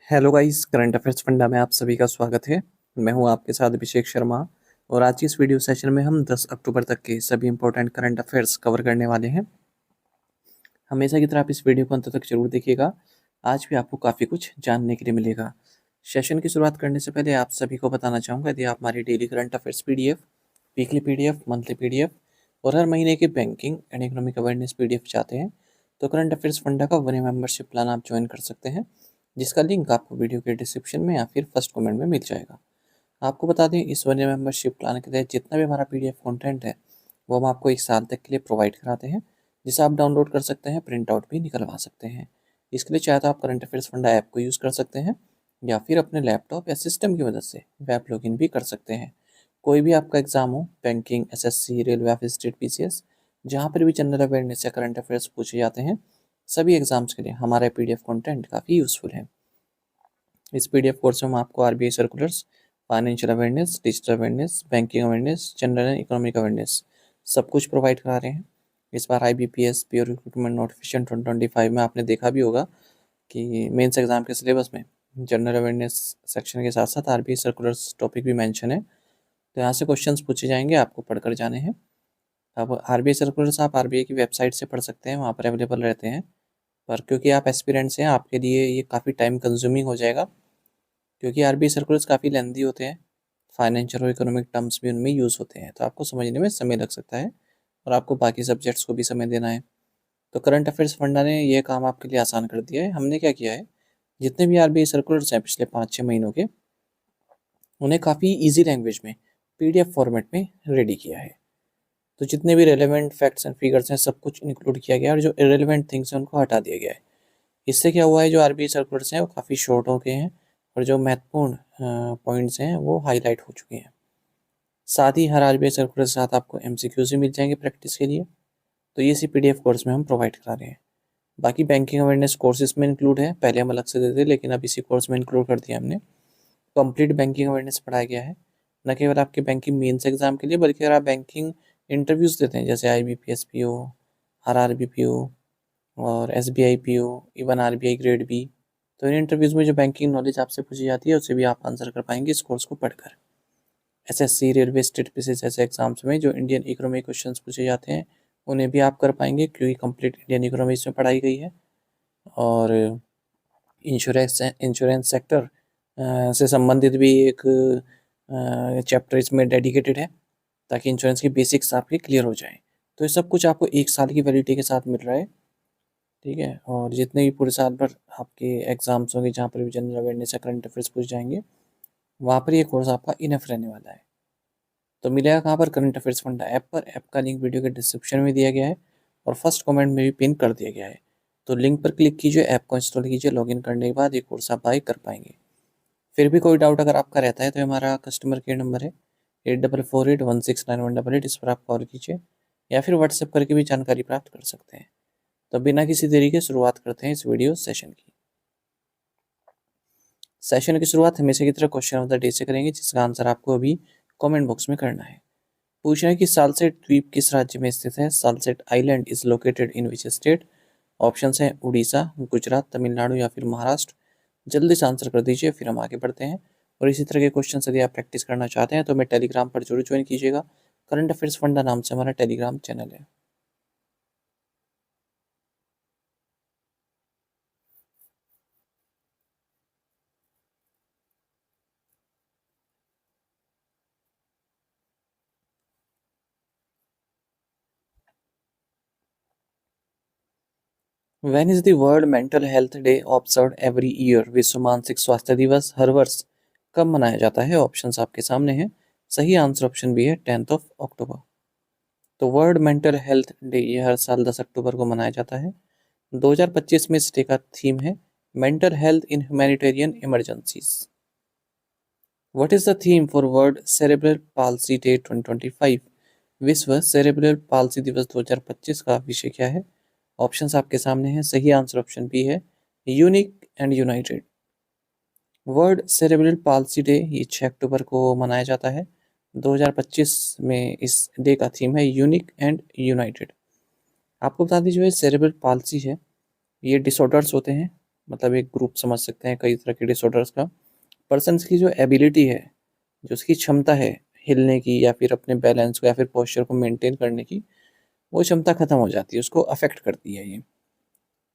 Hello guys, current affairs funda में आप सभी का स्वागत है। मैं हूं आपके साथ अभिषेक शर्मा और आज की इस वीडियो सेशन में हम 10 अक्टूबर तक के सभी इंपॉर्टेंट करंट अफेयर्स कवर करने वाले हैं। हमेशा की तरह आप इस वीडियो को अंत तक जरूर देखिएगा। आज भी आपको काफ़ी कुछ जानने के लिए मिलेगा। सेशन की शुरुआत करने से पहले आप सभी को बताना चाहूँगा, यदि आप हमारी daily current affairs PDF, weekly PDF, monthly PDF और हर महीने की banking and economic awareness PDF चाहते हैं तो करंट अफेयर्स फंडा का 1 मेंबरशिप प्लान आप ज्वाइन कर सकते हैं, जिसका लिंक आपको वीडियो के डिस्क्रिप्शन में या फिर फर्स्ट कमेंट में मिल जाएगा। आपको बता दें, इस 1 मेंबरशिप प्लान के तहत जितना भी हमारा पीडीएफ कंटेंट है वो हम आपको 1 साल तक के लिए प्रोवाइड कराते हैं, जिसे आप डाउनलोड कर सकते हैं, प्रिंट आउट भी निकलवा सकते हैं। इसके लिए चाहे तो आप करंट अफेयर्स फंडा ऐप को यूज़ कर सकते हैं या फिर अपने लैपटॉप या सिस्टम की मदद से वेब लॉगिन भी कर सकते हैं। कोई भी आपका एग्जाम हो, बैंकिंग, एसएससी, रेलवे या फिर स्टेट पीसीएस, जहाँ पर भी जनरल अवेयरनेस या करंट अफेयर्स पूछे जाते हैं, सभी एग्जाम्स के लिए हमारा पीडीएफ कंटेंट काफ़ी यूज़फुल है। इस पीडीएफ कोर्स में हम आपको RBI circulars, financial awareness, digital awareness, banking awareness, general and economic awareness सब कुछ प्रोवाइड करा रहे हैं। इस बार आईबीपीएस प्योर रिक्रूटमेंट नोटिफिकेशन 2025 में आपने देखा भी होगा कि मेंस एग्जाम के सिलेबस में जनरल अवेयरनेस सेक्शन के साथ साथ आरबीआई सर्कुलर्स टॉपिक भी मेंशन है। तो यहाँ से क्वेश्चंस पूछे जाएंगे, आपको पढ़कर जाने हैं। अब आरबीआई सर्कुलर्स आप आरबीआई की वेबसाइट से पढ़ सकते हैं, वहाँ पर अवेलेबल रहते हैं। पर क्योंकि आप एस्पिरेंट्स हैं, आपके लिए ये काफ़ी टाइम कंज्यूमिंग हो जाएगा, क्योंकि आरबीआई सर्कुलर्स काफ़ी लेंथी होते हैं। फाइनेंशियल और इकोनॉमिक टर्म्स भी उनमें यूज़ होते हैं, तो आपको समझने में समय लग सकता है और आपको बाकी सब्जेक्ट्स को भी समय देना है। तो करंट अफेयर्स फंडा ने ये काम आपके लिए आसान कर दिया है। हमने क्या किया है, जितने भी आरबीआई सर्कुलर्स हैं पिछले 5-6 महीनों के, उन्हें काफ़ी ईजी लैंग्वेज में पीडीएफ फॉर्मेट में रेडी किया है। तो जितने भी रेलेवेंट फैक्ट्स एंड फिगर्स हैं सब कुछ इंक्लूड किया गया है और जो इरेलीवेंट थिंग्स हैं उनको हटा दिया गया है। इससे क्या हुआ है, जो आरबीआई सर्कुलर्स हैं वो काफ़ी शॉर्ट हो गए हैं और जो महत्वपूर्ण पॉइंट्स हैं वो हाईलाइट हो चुके हैं। साथ ही हर आरबीआई सर्कुलर के साथ आपको एमसीक्यूज भी मिल जाएंगे प्रैक्टिस के लिए। तो ये सी पीडीएफ कोर्स में हम प्रोवाइड करा रहे हैं। बाकी बैंकिंग अवेयरनेस कोर्सेज में इंक्लूड है, पहले हम अलग से देते थे लेकिन अब इसी कोर्स में इंक्लूड कर दिया हमने। कंप्लीट बैंकिंग अवेयरनेस पढ़ाया गया है, न केवल आपके बैंकिंग मेंस एग्जाम के लिए, बल्कि अगर आप बैंकिंग इंटरव्यूज़ देते हैं जैसे आईबीपीएस पीओ, आरआरबी पीओ और SBI PO, even RBI grade B, तो इन इंटरव्यूज़ में जो बैंकिंग नॉलेज आपसे पूछी जाती है उससे भी आप आंसर कर पाएंगे इस कोर्स को पढ़कर। एसएससी, रेलवे, स्टेट पीसीएस जैसे एग्जाम्स में जो इंडियन इकोनॉमी क्वेश्चंस पूछे जाते हैं उन्हें भी आप कर पाएंगे, क्योंकि कंप्लीट इंडियन इकोनॉमी इसमें पढ़ाई गई है। और इंश्योरेंस सेक्टर से संबंधित भी एक चैप्टर इसमें डेडिकेटेड है, ताकि इंश्योरेंस की बेसिक्स आपकी क्लियर हो जाएं। तो ये सब कुछ आपको 1 साल की वैलिडिटी के साथ मिल रहा है, ठीक है। और जितने भी पूरे साल भर आपके एग्जाम्स होंगे जहाँ पर भी जनरल अवेयरनेस या करंट अफेयर्स पूछ जाएंगे, वहाँ पर ये कोर्स आपका इनफ रहने वाला है। तो मिलेगा कहाँ पर, करंट अफेयर्स फंडा ऐप पर। ऐप का लिंक वीडियो के डिस्क्रिप्शन में दिया गया है और फर्स्ट कमेंट में भी पिन कर दिया गया है। तो लिंक पर क्लिक कीजिए, ऐप को इंस्टॉल कीजिए, लॉगिन करने के बाद ये कोर्स आप बाय कर पाएंगे। फिर भी कोई डाउट अगर आपका रहता है तो हमारा कस्टमर केयर नंबर है 8448169188, इस पर आप कॉल कीजिए या फिर व्हाट्सएप करके भी जानकारी प्राप्त कर सकते हैं। तो बिना किसी देरी के शुरुआत करते हैं इस वीडियो सेशन की। सेशन की शुरुआत हमेशा की तरह क्वेश्चन ऑफ द डे से करेंगे, जिसका आंसर आपको अभी कमेंट बॉक्स में करना है। पूछना है कि सालसेट द्वीप किस राज्य में स्थित है। Salcete island is located in which state. Options हैं उड़ीसा, गुजरात, तमिलनाडु या फिर महाराष्ट्र। जल्दी से आंसर कर दीजिए, फिर हम आगे बढ़ते हैं। और इसी तरह के क्वेश्चन यदि आप प्रैक्टिस करना चाहते हैं तो मैं टेलीग्राम पर जरूर ज्वाइन कीजिएगा। करंट अफेयर्स फंडा नाम से हमारा टेलीग्राम चैनल है। When is the world mental health day observed every year. विश्व मानसिक स्वास्थ्य दिवस हर वर्ष कब मनाया जाता है। ऑप्शंस आपके सामने हैं। सही आंसर ऑप्शन बी है 10 अक्टूबर। तो वर्ल्ड मेंटल हेल्थ डे ये हर साल 10 अक्टूबर को मनाया जाता है। 2025 में इस डे का थीम है mental health in humanitarian emergencies. What is the theme for world cerebral palsy day 2025। विश्व सेरेब्रल पाल्सी दिवस 2025 का विषय क्या है। ऑप्शंस आपके सामने हैं। सही आंसर ऑप्शन बी है unique and United. World cerebral palsy day ये 6 अक्टूबर को मनाया जाता है। 2025 में इस डे का थीम है यूनिक एंड यूनाइटेड। आपको बता दीजिए, सेरेब्रल पाल्सी है, ये डिसऑर्डर्स होते हैं मतलब एक ग्रुप समझ सकते हैं कई तरह के डिसऑर्डर्स का। पर्सन की जो एबिलिटी है, जो उसकी क्षमता है हिलने की या फिर अपने बैलेंस को या फिर पोस्चर को मेंटेन करने की, वो क्षमता खत्म हो जाती है, उसको अफेक्ट करती है ये।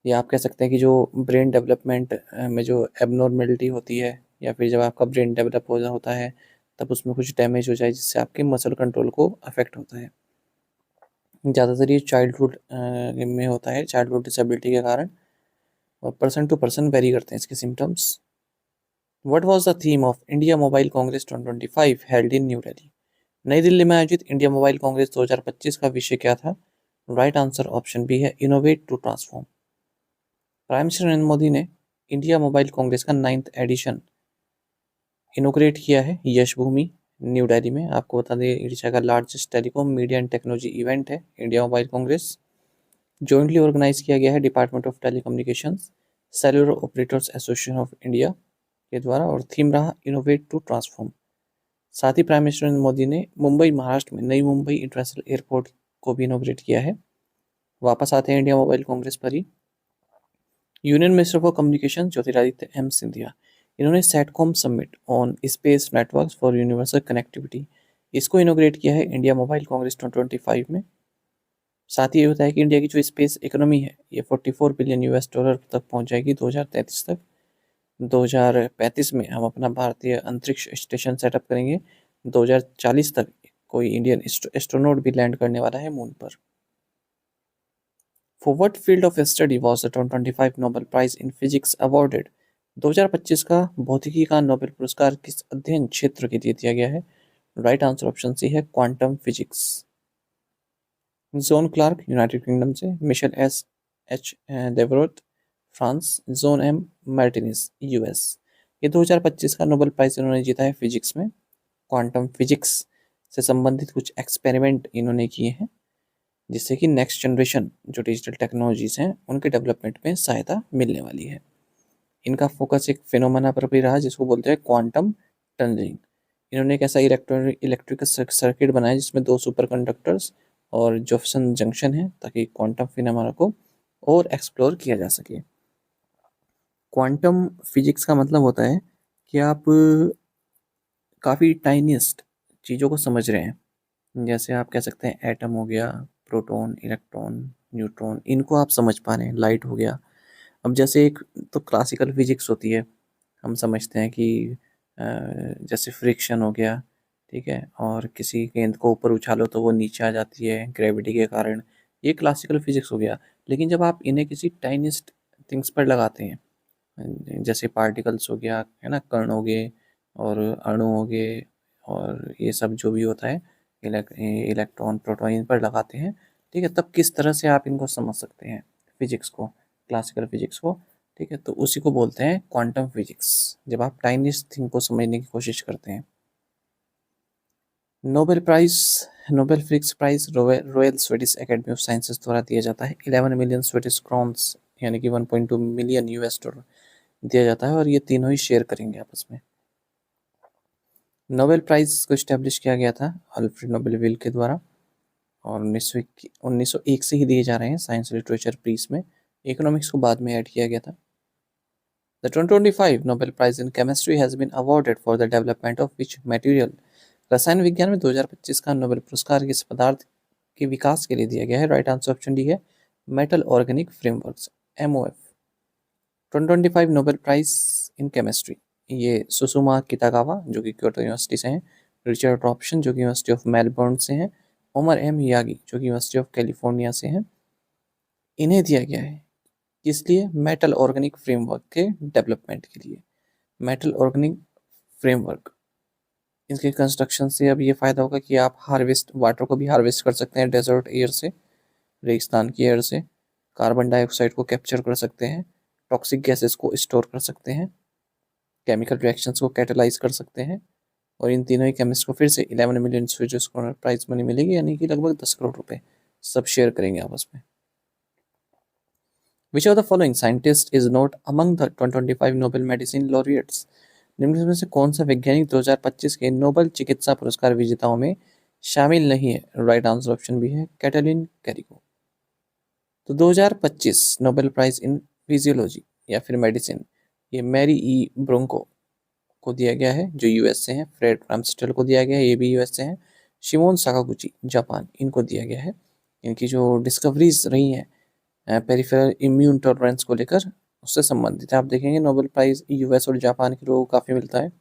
या आप कह सकते हैं कि जो ब्रेन डेवलपमेंट में जो एबनॉर्मेलिटी होती है, या फिर जब आपका ब्रेन डेवलप हो होता है तब उसमें कुछ डैमेज हो जाए जिससे आपके मसल कंट्रोल को अफेक्ट होता है। ज़्यादातर ये चाइल्डहुड में होता है, चाइल्डहुड डिसेबिलिटी के कारण, और पर्सन टू पर्सन वेरी करते हैं इसके symptoms. What was the theme of India mobile Congress 2025 held in new Delhi? नई दिल्ली में आयोजित इंडिया मोबाइल कांग्रेस 2025 का विषय क्या था? राइट आंसर ऑप्शन बी है innovate to transform. Prime minister Narendra Modi ने इंडिया मोबाइल कांग्रेस का 9th एडिशन इनोग्रेट किया है यश भूमि, न्यू दिल्ली में। आपको बता दें एशिया का largest telecom media and technology event है India mobile congress. Jointly organise किया गया है department of telecommunications, cellular operators association of India के द्वारा, और थीम रहा इनोवेट टू ट्रांसफॉर्म। साथ ही प्राइम मिनिस्टर नरेंद्र मोदी ने मुंबई महाराष्ट्र में नई मुंबई इंटरनेशनल एयरपोर्ट को भी इनोग्रेट किया है। वापस आते हैं इंडिया मोबाइल कांग्रेस पर ही। Union minister for communication Jyotiraditya M Scindia, इन्होंने SATCOM summit on space networks for universal connectivity, इसको इनोग्रेट किया है इंडिया मोबाइल कांग्रेस 2025 में। साथ ही ये होता है कि इंडिया की जो स्पेस इकोनॉमी है ये 44 बिलियन यूएस डॉलर तक पहुंच जाएगी 2033 तक। 2035 में हम अपना भारतीय अंतरिक्ष स्टेशन सेटअप करेंगे। 2040 तक कोई इंडियन एस्ट्रोनॉट भी लैंड करने वाला है मून पर। For what field of study was the 2025 Nobel prize in physics awarded? 2025 का भौतिकी का नोबेल पुरस्कार किस अध्ययन क्षेत्र के लिए दिया गया है? राइट आंसर ऑप्शन सी है quantum physics. John Clarke United Kingdom से, Michel S H Devoret France, John M Martinis US. ये 2025 का नोबेल प्राइज इन्होंने जीता है फिजिक्स में। क्वांटम फिजिक्स से संबंधित कुछ एक्सपेरिमेंट इन्होंने किए हैं जिससे कि नेक्स्ट जनरेशन जो डिजिटल टेक्नोलॉजीज हैं उनके डेवलपमेंट में सहायता मिलने वाली है। इनका फोकस एक फिनोमेना पर भी रहा जिसको बोलते हैं क्वांटम टनलिंग। इन्होंने एक ऐसा इलेक्ट्रिकल सर्किट बनाया जिसमें 2 सुपर कंडक्टर्स और जॉफसन जंक्शन है ताकि क्वांटम फिनोमेना को और एक्सप्लोर किया जा सके। क्वांटम फिजिक्स का मतलब होता है कि आप काफ़ी टाइनीस्ट चीज़ों को समझ रहे हैं। जैसे आप कह सकते हैं एटम हो गया, प्रोटॉन, इलेक्ट्रॉन, न्यूट्रॉन, इनको आप समझ पा रहे हैं। लाइट हो गया। अब जैसे एक तो क्लासिकल फिजिक्स होती है, हम समझते हैं कि जैसे फ्रिक्शन हो गया, ठीक है, और किसी गेंद को ऊपर उछालो तो वो नीचे आ जाती है ग्रेविटी के कारण, ये क्लासिकल फिजिक्स हो गया। लेकिन जब आप इन्हें किसी टाइनिस्ट थिंग्स पर लगाते हैं, जैसे पार्टिकल्स हो गया, है ना, कण हो गए और अणु हो गए और ये सब जो भी होता है, इलेक्ट्रॉन, प्रोटॉन, इन पर लगाते हैं, ठीक है, तब किस तरह से आप इनको समझ सकते हैं फिजिक्स को, क्लासिकल फिजिक्स को, ठीक है, तो उसी को बोलते हैं क्वांटम फिजिक्स, जब आप टाइनिस्ट थिंग को समझने की कोशिश करते हैं। Nobel prize, Nobel physics prize royal Swedish academy of sciences द्वारा दिया जाता है। 11 मिलियन स्वीडिश क्रॉन्स यानी कि 1.2 मिलियन यूएस डॉलर दिया जाता है, और ये तीनों ही शेयर करेंगे आपस में। नोबेल प्राइज को इस्टेब्लिश किया गया था अल्फ्रेड नोबेल विल के द्वारा, और 1901 से ही दिए जा रहे हैं साइंस लिटरेचर पीस में। इकोनॉमिक्स को बाद में ऐड किया गया था। The 2025 Nobel prize in chemistry has been awarded for the development of which material? रसायन विज्ञान में 2025 का नोबेल पुरस्कार किस पदार्थ के विकास के लिए दिया गया है? राइट आंसर ऑप्शन डी है metal organic frameworks, MOF। 2025 Nobel prize in chemistry, ये सुसुमा कितागावा जो कि क्योटो यूनिवर्सिटी से हैं, रिचर्ड रॉब्सन जो कि यूनिवर्सिटी ऑफ मेलबर्न से हैं, ओमर एम यागी जो कि यूनिवर्सिटी ऑफ कैलिफोर्निया से हैं। इन्हें दिया गया है किस लिए? मेटल ऑर्गेनिक फ्रेमवर्क के डेवलपमेंट के लिए। मेटल ऑर्गेनिक फ्रेमवर्क, इसके कंस्ट्रक्शन से अब ये फ़ायदा होगा कि आप हार्वेस्ट वाटर को भी हार्वेस्ट कर सकते हैं डेजर्ट एयर से, रेगिस्तान की एयर से। कार्बन डाइऑक्साइड को कैप्चर कर सकते हैं, टॉक्सिक गैसेस को स्टोर कर सकते हैं, केमिकल रिएक्शंस को कैटेलाइज कर सकते हैं, और इन तीनों ही केमिस्ट को फिर से 11 million Swedish crore prize money मिलेगी, यानी कि लगभग 10 करोड़ रुपए सब शेयर करेंगे आपस में। Which of the following scientist is not among the 2025 Nobel medicine laureates? निम्न में से कौन सा वैज्ञानिक 2025 के नोबेल चिकित्सा पुरस्कार विजेताओं में शामिल नहीं है? राइट आंसर ऑप्शन भी है कैटलिन कैरिको। तो 2025 नोबेल प्राइज इन फिजियोलॉजी, या फिर मेडिसिन, ये मैरी ई ब्रोंको को दिया गया है जो यूएस से हैं। फ्रेड रामस्टेल को दिया गया है, ये भी यूएस से हैं। शिमोन साकागुची जापान, इनको दिया गया है। इनकी जो डिस्कवरीज रही हैं पेरिफेरल इम्यून टॉलरेंस को लेकर, उससे संबंधित है। आप देखेंगे नोबेल प्राइज यूएस और जापान के लोगों को काफ़ी मिलता है।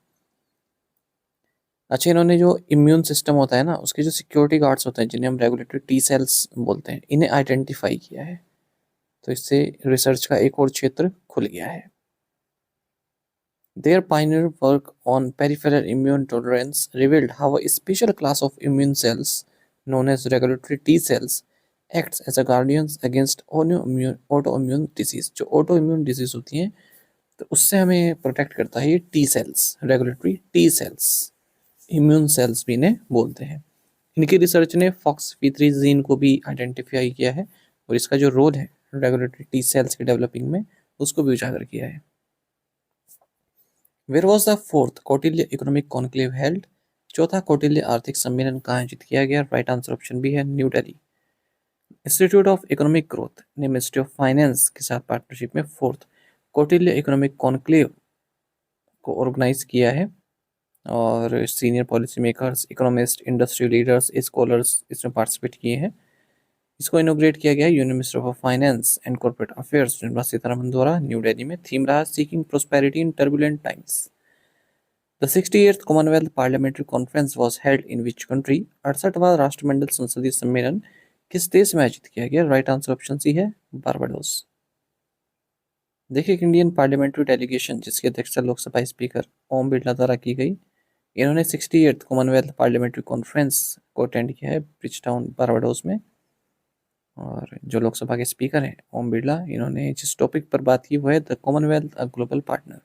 अच्छा, इन्होंने जो इम्यून सिस्टम होता है ना, उसके जो सिक्योरिटी गार्ड्स होते हैं जिन्हें हम रेगुलेटरी टी सेल्स बोलते हैं, इन्हें आइडेंटिफाई किया है। तो इससे रिसर्च का एक और क्षेत्र खुल गया है। Their pioneer work on peripheral immune tolerance revealed how a special class of immune cells, known as regulatory T cells, acts as a guardians against autoimmune disease। जो autoimmune disease होती हैं तो उससे हमें प्रोटेक्ट करता है ये T cells, regulatory T sales, immune cells भी इन्हें बोलते हैं। इनकी रिसर्च ने FOXP3 जीन को भी आइडेंटिफाई किया है और इसका जो रोल है रेगुलेटरी टी सेल्स के डेवलपिंग में, उसको भी उजागर किया है। Where was the fourth Kautilya economic conclave held? चौथा कौटिल्य आर्थिक सम्मेलन कहाँ आयोजित किया गया? राइट आंसर ऑप्शन बी है New Delhi. Institute of economic growth ने मिनिस्ट्री ऑफ फाइनेंस के साथ पार्टनरशिप में फोर्थ कौटिल्य इकोनॉमिक कॉन्क्लेव को ऑर्गेनाइज किया है और senior policy makers, economists, industry leaders, scholars इसमें पार्टिसिपेट किए हैं। इसको इनोग्रेट किया गया union minister of finance and corporate affairs Nirmala Sitharaman द्वारा न्यू दिल्ली में। थीम रहा seeking prosperity in turbulent times. The 68th Commonwealth Parliamentary Conference was held in which country? 68वां राष्ट्रमंडल संसदीय सम्मेलन किस देश में आयोजित किया गया? राइट आंसर ऑप्शन सी है बारबाडोस। देखिए, इंडियन पार्लियामेंट्री डेलीगेशन जिसकी अध्यक्षता लोकसभा स्पीकर ओम बिरला द्वारा की गई, इन्होंने 68th कॉमनवेल्थ पार्लियामेंट्री कॉन्फ्रेंस को अटेंड किया है ब्रिजटाउन बारबाडोस में। और जो लोकसभा के स्पीकर हैं ओम बिरला, इन्होंने जिस टॉपिक पर बात की वो है the Commonwealth a global partner.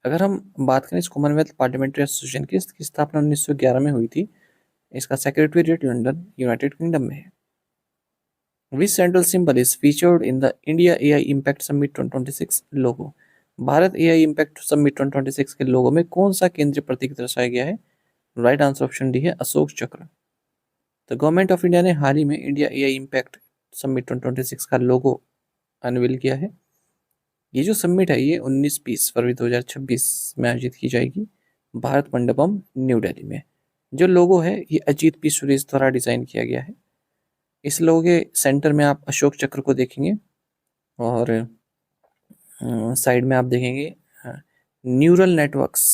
अगर हम बात करें इस कॉमनवेल्थ पार्लियामेंट्री एसोसिएशन की, इसकी स्थापना 1911 में हुई थी। इसका सेक्रेटरीट लंदन यूनाइटेड किंगडम में है। Which central symbol is featured in the India AI impact summit 2026 logo? Bharat AI impact summit 2026 के लोगो में कौन सा केंद्रीय प्रतीक दर्शाया गया है? राइट आंसर ऑप्शन डी है अशोक चक्र। तो गवर्नमेंट ऑफ इंडिया ने हाल ही में इंडिया एआई इम्पैक्ट समिट 2026 का लोगो अनवील किया है। ये जो समिट है ये 19-20 फरवरी 2026 में आयोजित की जाएगी भारत मंडपम न्यू दिल्ली में। जो लोगो है ये अजीत पी सुरेश द्वारा डिजाइन किया गया है। इस लोगो के सेंटर में आप अशोक चक्र को देखेंगे और साइड में आप देखेंगे न्यूरल नेटवर्क्स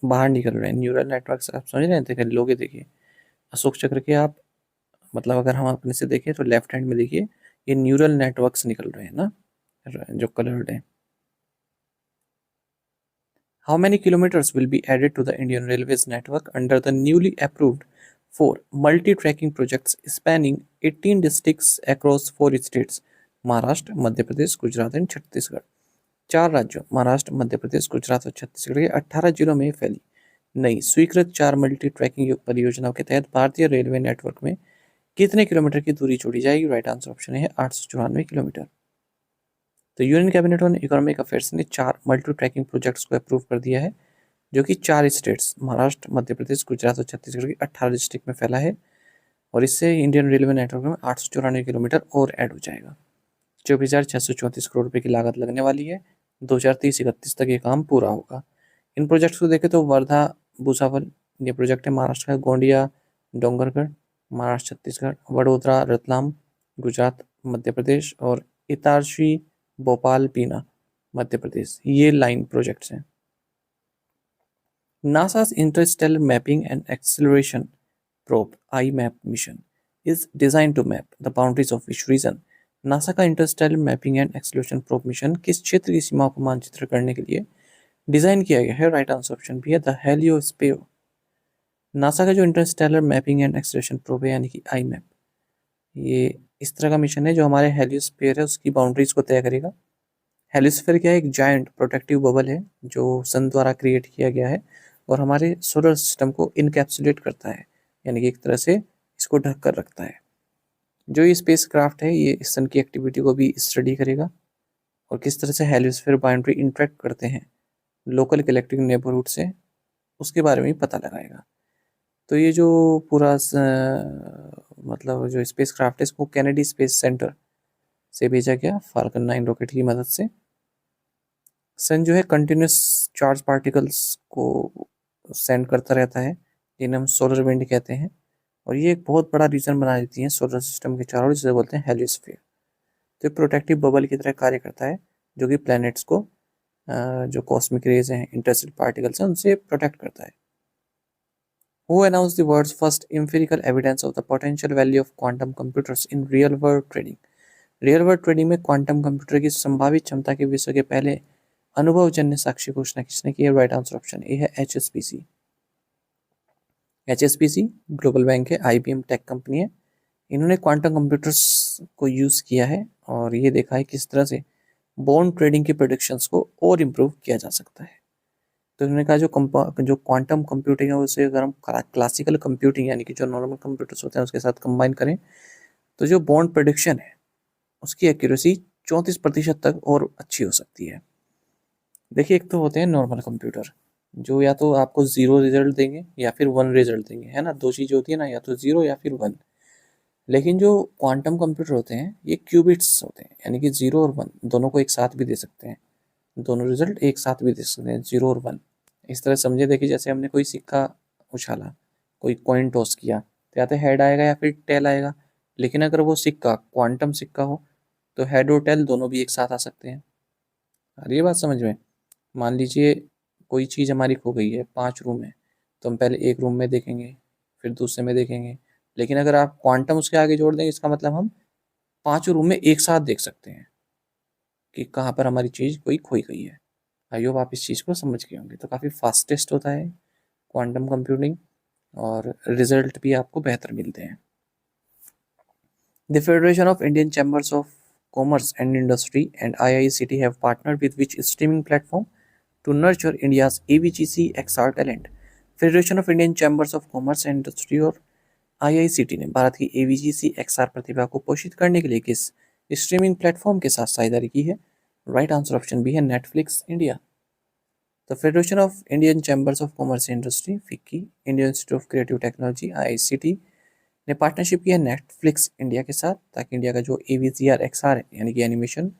बाहर निकल रहे हैं। न्यूरल नेटवर्क्स आप समझ रहे हैं? देखिए लोगे, देखिए अशोक चक्र के आप, मतलब अगर हम अपने से देखें तो लेफ्ट हैंड में देखिए ये न्यूरल नेटवर्क्स निकल रहे हैं ना, जो कलर्ड है। How many kilometers will be added to the Indian Railways network under the newly approved 4 multi-tracking projects spanning 18 districts across 4 states? Maharashtra, Madhya Pradesh, Gujarat and Chhattisgarh. 4 राज्यों महाराष्ट्र, मध्य प्रदेश, गुजरात और छत्तीसगढ़ के 18 जिलों में फैली नई स्वीकृत 4 मल्टी ट्रैकिंग परियोजनाओं के तहत भारतीय रेलवे नेटवर्क में कितने किलोमीटर की दूरी जोड़ी जाएगी? राइट आंसर ऑप्शन है 894 किलोमीटर। तो union cabinet on economic affairs ने 4 मल्टी ट्रैकिंग प्रोजेक्ट्स को अप्रूव कर दिया है जो कि 4 स्टेट्स महाराष्ट्र, मध्य प्रदेश, गुजरात और छत्तीसगढ़ की 18 डिस्ट्रिक्ट में फैला है। और इससे इंडियन रेलवे नेटवर्क में 894 किलोमीटर और ऐड हो जाएगा। 24,634 करोड़ रुपये की लागत लगने वाली है। 2030-31 तक ये काम पूरा होगा। इन प्रोजेक्ट्स को देखें तो वर्धा भुसावल ये प्रोजेक्ट है महाराष्ट्र का, गोंडिया डोंगरगढ़ महाराष्ट्र छत्तीसगढ़, वडोदरा रतलाम गुजरात मध्य प्रदेश और इतारसी भोपाल पीना मध्य प्रदेश, ये लाइन प्रोजेक्ट्स हैं। NASA's Interstellar Mapping and Acceleration Probe (IMAP) mission is designed to map the boundaries of which region? NASA का interstellar mapping and acceleration probe mission किस क्षेत्र की सीमाओं को मानचित्र करने के लिए डिजाइन किया गया है? राइट आंसर ऑप्शन भी है द हेलियोस्फीयर। नासा का जो Interstellar mapping and acceleration probe है यानी कि IMAP, ये इस तरह का मिशन है जो हमारे हेलियोस्फीयर है उसकी बाउंड्रीज को तय करेगा। हेलियोस्फीयर क्या है? एक जायंट प्रोटेक्टिव बबल है जो सन द्वारा क्रिएट किया गया है और हमारे सोलर सिस्टम को इनकैप्सुलेट करता है, यानी कि एक तरह से इसको ढक कर रखता है। जो ये स्पेस क्राफ्ट है ये सन की एक्टिविटी को भी स्टडी करेगा और किस तरह से हेलियोस्फीयर बाउंड्री इंटरेक्ट करते हैं लोकल कलेक्टिव नेबरहुड से, उसके बारे में पता लगाएगा। तो ये जो पूरा मतलब जो स्पेस क्राफ्ट है इसको कैनेडी स्पेस सेंटर से भेजा गया फाल्कन 9 रॉकेट की मदद से। सन जो है कंटिन्यूस चार्ज पार्टिकल्स को सेंड करता रहता है, जिन्हें हम सोलर विंड कहते हैं, और ये एक बहुत बड़ा रीजन बना देती है सोलर सिस्टम के चारों ओर, जिसे बोलते हैं हेलियोस्फीयर। तो प्रोटेक्टिव बबल की तरह कार्य करता है, जो कि प्लैनेट्स को जो कॉस्मिक रेज हैं, इंटरस्टेलर पार्टिकल्स हैं, उनसे प्रोटेक्ट करता है। Who announced the world's first empirical evidence of the potential value of quantum computers in real world trading? Real world trading में क्वांटम कंप्यूटर की संभावित क्षमता के विषय के पहले अनुभवजन्य साक्ष्य घोषणा किसने की है? राइट आंसर ऑप्शन ए है एचएसपीसी। एचएसपीसी ग्लोबल बैंक है, आईबीएम टेक कंपनी है। इन्होंने क्वांटम कंप्यूटर्स को यूज़ किया है और ये देखा है किस तरह से बॉन्ड ट्रेडिंग के प्रोडिक्शंस को और इम्प्रूव किया जा सकता है। तो इन्होंने कहा जो क्वांटम कंप्यूटिंग है उसे अगर हम क्लासिकल कंप्यूटिंग यानी कि जो नॉर्मल कंप्यूटर्स होते हैं उसके साथ कंबाइन करें, तो जो बॉन्ड प्रेडिक्शन है उसकी एक्यूरेसी 34% तक और अच्छी हो सकती है। देखिए, एक तो होते हैं नॉर्मल कंप्यूटर, जो या तो आपको ज़ीरो रिजल्ट देंगे या फिर वन रिजल्ट देंगे, है ना, दो चीज़ होती है ना, या तो ज़ीरो या फिर वन। लेकिन जो क्वांटम कंप्यूटर होते हैं ये क्यूबिट्स होते हैं, यानी कि ज़ीरो और वन दोनों को एक साथ भी दे सकते हैं, दोनों रिजल्ट एक साथ भी दे सकते हैं, ज़ीरो और वन। इस तरह समझे, देखिए जैसे हमने कोई सिक्का उछाला, कोई कॉइन टॉस किया, तो या तो हेड आएगा या फिर टेल आएगा। लेकिन अगर वो सिक्का क्वांटम सिक्का हो तो हेड और टेल दोनों भी एक साथ आ सकते हैं। और ये बात समझ में, मान लीजिए कोई चीज़ हमारी खो गई है, 5 रूम है, तो हम पहले एक रूम में देखेंगे, फिर दूसरे में देखेंगे। लेकिन अगर आप क्वांटम उसके आगे जोड़ देंगे, इसका मतलब हम पाँचों रूम में एक साथ देख सकते हैं कि कहाँ पर हमारी चीज़ कोई खोई गई है। आई होप आप इस चीज़ को समझ गए होंगे। तो काफ़ी फास्टेस्ट होता है क्वांटम कंप्यूटिंग और रिजल्ट भी आपको बेहतर मिलते हैं। The federation of Indian chambers of commerce and industry and IICT have partnered with which streaming platform to nurture India's AVGC XR talent? Federation of Indian chambers of commerce and industry और IICT ने भारत की AVGC XR प्रतिभा को पोषित करने के लिए किस streaming platform के साथ साझेदारी की है? राइट आंसर ऑप्शन बी है Netflix India. The federation of Indian chambers of commerce and industry FICCI, Indian institute of creative technology IICT ने पार्टनरशिप किया नेटफ्लिक्स इंडिया के साथ, ताकि इंडिया का जो AVGR XR है, यानी कि animation,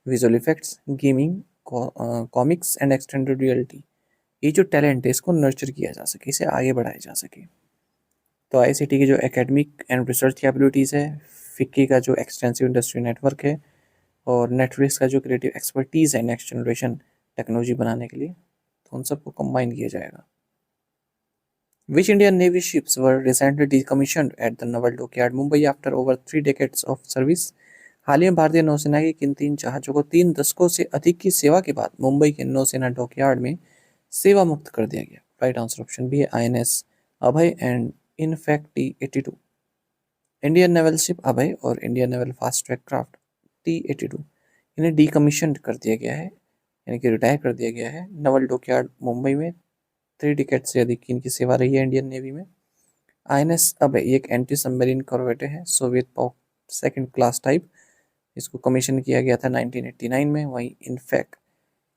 visual effects, gaming, comics and extended reality, ये जो टैलेंट है इसको नर्चर किया जा सके, इसे आगे बढ़ाया जा सके। तो IICT की जो एकेडमिक एंड रिसर्च कैपेबिलिटीज़ है, फिक्की का जो एक्सटेंसिव इंडस्ट्री नेटवर्क है, और नेटफ्लिक्स का जो क्रिएटिव एक्सपर्टीज़ है नेक्स्ट जनरेशन टेक्नोलॉजी बनाने के लिए, तो उन सबको कंबाइन किया जाएगा। Which Indian Navy ships were recently decommissioned at the Naval Dockyard, Mumbai after over 3 decades of service? हाल ही में भारतीय नौसेना की किन 3 जहाज़ों को 3 दशकों से अधिक की सेवा के बाद मुंबई के नौसेना डॉकयार्ड में सेवा मुक्त कर दिया गया? राइट आंसर ऑप्शन बी है INS Abhay and INFAC T-82। Indian naval ship Abhay और Indian naval fast track craft T-82 इन्हें डीकमीशन कर दिया गया है, यानी कि रिटायर कर दिया गया है नवल डॉकयार्ड मुंबई में। 3 डिकेड से अधिक की इनकी सेवा रही है इंडियन नेवी में। INS अभय एक एंटी सबमरीन कॉर्वेट है, Soviet pop second class type. इसको कमीशन किया गया था 1989 में। वहीं इनफैक्ट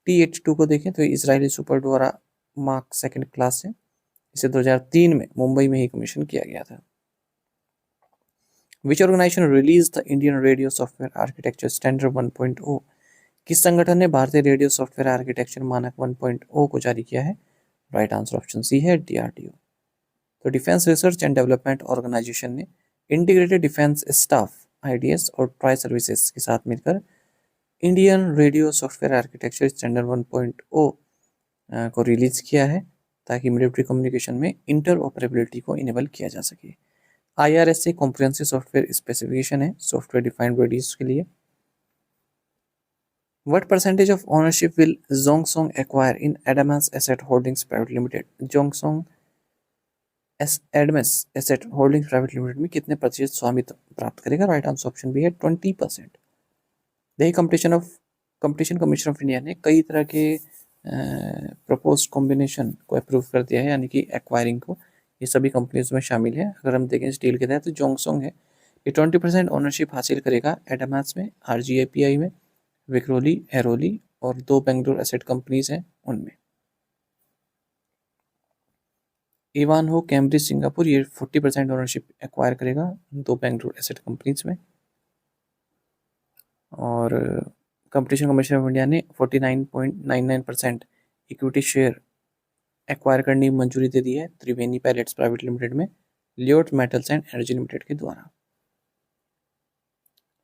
T-82 को देखें तो इसराइली सुपर डोरा मार्क सेकंड क्लास है, इसे 2003 में मुंबई में ही कमीशन किया गया था। Which organisation release the Indian radio software architecture standard 1.0? किस संगठन ने भारतीय रेडियो सॉफ्टवेयर आर्किटेक्चर मानक 1.0 को जारी किया है? राइट आंसर ऑप्शन सी है DRDO। तो defence research and development organisation ने इंटीग्रेटेड डिफेंस स्टाफ IDS और ट्राई सर्विसेज के साथ मिलकर Indian radio software architecture standard 1.0 को रिलीज किया है, ताकि मिलिट्री कम्युनिकेशन में इंटर ऑपरेबिलिटी को इनेबल किया जा सके। IRS कॉम्प्रिहेंसिव सॉफ्टवेयर स्पेसिफिकेशन है सॉफ्टवेयर डिफाइंड रेडियोस के लिए। What percentage of ownership will Zhongsong acquire in Adams Asset Holdings Private Limited? Zhongsong एडमेस एसेट होल्डिंग्स प्राइवेट लिमिटेड में कितने प्रतिशत स्वामित्व प्राप्त करेगा? राइट आंसर ऑप्शन बी है 20%। देखिए, कंपटीशन कमीशन ऑफ इंडिया ने कई तरह के प्रपोज कॉम्बिनेशन को अप्रूव कर दिया है, यानी कि एक्वायरिंग को। ये सभी कंपनीज में शामिल है। अगर हम देखें इस डील के तहत, तो जोंगसोंग है, ये 20% ओनरशिप हासिल करेगा एडामास में, RGAPI में, विक्रोली, एरोली और 2 बेंगलुरु एसेट कंपनीज हैं उनमें। इवान हो कैम्ब्रिज सिंगापुर, ये 40% ओनरशिप एक्वायर करेगा 2 बेंगलुरु एसेट कंपनीज में। और कंपटीशन कमीशन ऑफ इंडिया ने 49.99% इक्विटी शेयर एक्वायर करने की मंजूरी दे दी है त्रिवेणी पैलेट्स प्राइवेट लिमिटेड में Lyot metals and energy limited के द्वारा।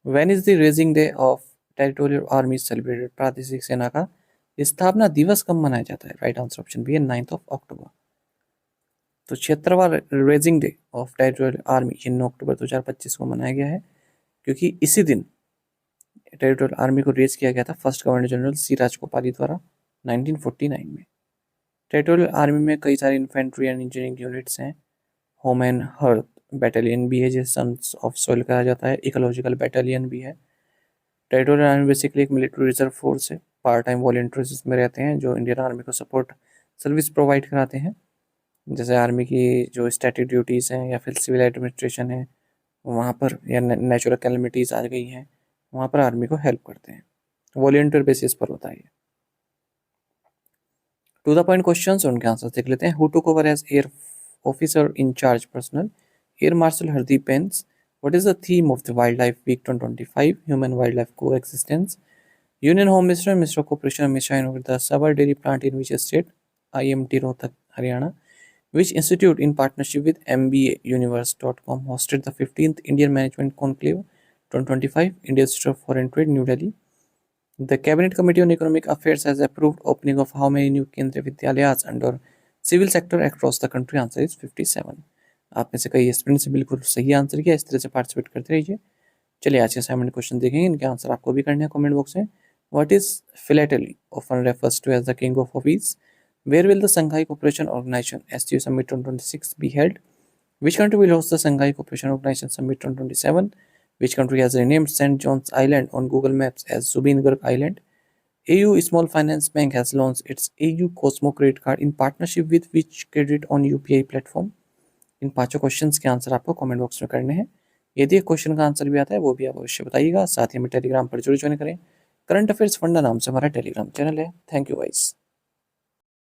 When is the raising day of territorial army celebrated? प्रादेशिक सेना का स्थापना दिवस कब मनाया जाता है? राइट आंसर ऑप्शन बी है 9 अक्टूबर। तो 76वां raising day of territorial army ये 9 अक्टूबर 2025 को मनाया गया है, क्योंकि इसी दिन टेरिटोरियल आर्मी को रेज किया गया था फर्स्ट गवर्नर जनरल सी राजगोपाली द्वारा 1949 में। टेरिटोरियल आर्मी में कई सारे इन्फेंट्री एंड इंजीनियरिंग यूनिट्स हैं। होम एंड हर्थ बैटालियन भी है जिसे सन्स ऑफ सोइल कहा जाता है। इकोलॉजिकल बैटालियन भी है। टेरिटोरियल आर्मी बेसिकली एक मिलिट्री रिजर्व फोर्स है। पार्ट टाइम वॉलंटियर्स इसमें रहते हैं जो इंडियन आर्मी को सपोर्ट सर्विस प्रोवाइड कराते हैं। जैसे आर्मी की जो स्टैटिक ड्यूटीज़ हैं या फिर सिविल एडमिनिस्ट्रेशन है वहाँ पर, या नेचुरल कैलमिटीज़ आ गई हैं वहाँ पर आर्मी को हेल्प करते हैं। वॉलंटियर बेसिस पर होता है ये। टू द पॉइंट क्वेश्चंस उनके आंसर देख लेते हैं। Who took over as air officer in charge personnel? Air marshal Hardeep पेंस। What is the theme of the Wildlife Week 2025? Human wildlife coexistence. Union Home Minister and Minister of Cooperation Amit Shah inaugurated the Sabar dairy plant in which state? IMT Rohtak, Haryana. Which institute in partnership with MBAuniverse.com hosted the 15th Indian Management Conclave 2025? India Institute of Foreign Trade, New Delhi. The Cabinet Committee on Economic Affairs has approved opening of how many new Kendriya Vidyalayas under civil sector across the country? Answer is 57. आप में से कई students से बिल्कुल सही answer किया। इस तरह से पार्टिसिपेट करते रहिए। चलिए आज के असाइनमेंट क्वेश्चन देखेंगे, इनके आंसर आपको भी करने हैं कमेंट बॉक्स में। What is philately often refers to as the king of hobbies? Where will the Shanghai cooperation organisation SCO summit 2026 be held? Which country will host the Shanghai cooperation organisation summit 2027? Which country has renamed saint John's island on Google Maps as Zubeen Garg island? AU Small Finance Bank has launched its AU Cosmo credit card in partnership with which credit on UPI platform? इन पांचों questions के answer आपको comment box में करने हैं। यदि question का answer भी आता है वो भी आप अवश्य बताइएगा। साथ ही हमें टेलीग्राम पर जरूर ज्वाइन करें। करंट अफेयर्स फंडा नाम से हमारा टेलीग्राम चैनल है। Thank you guys.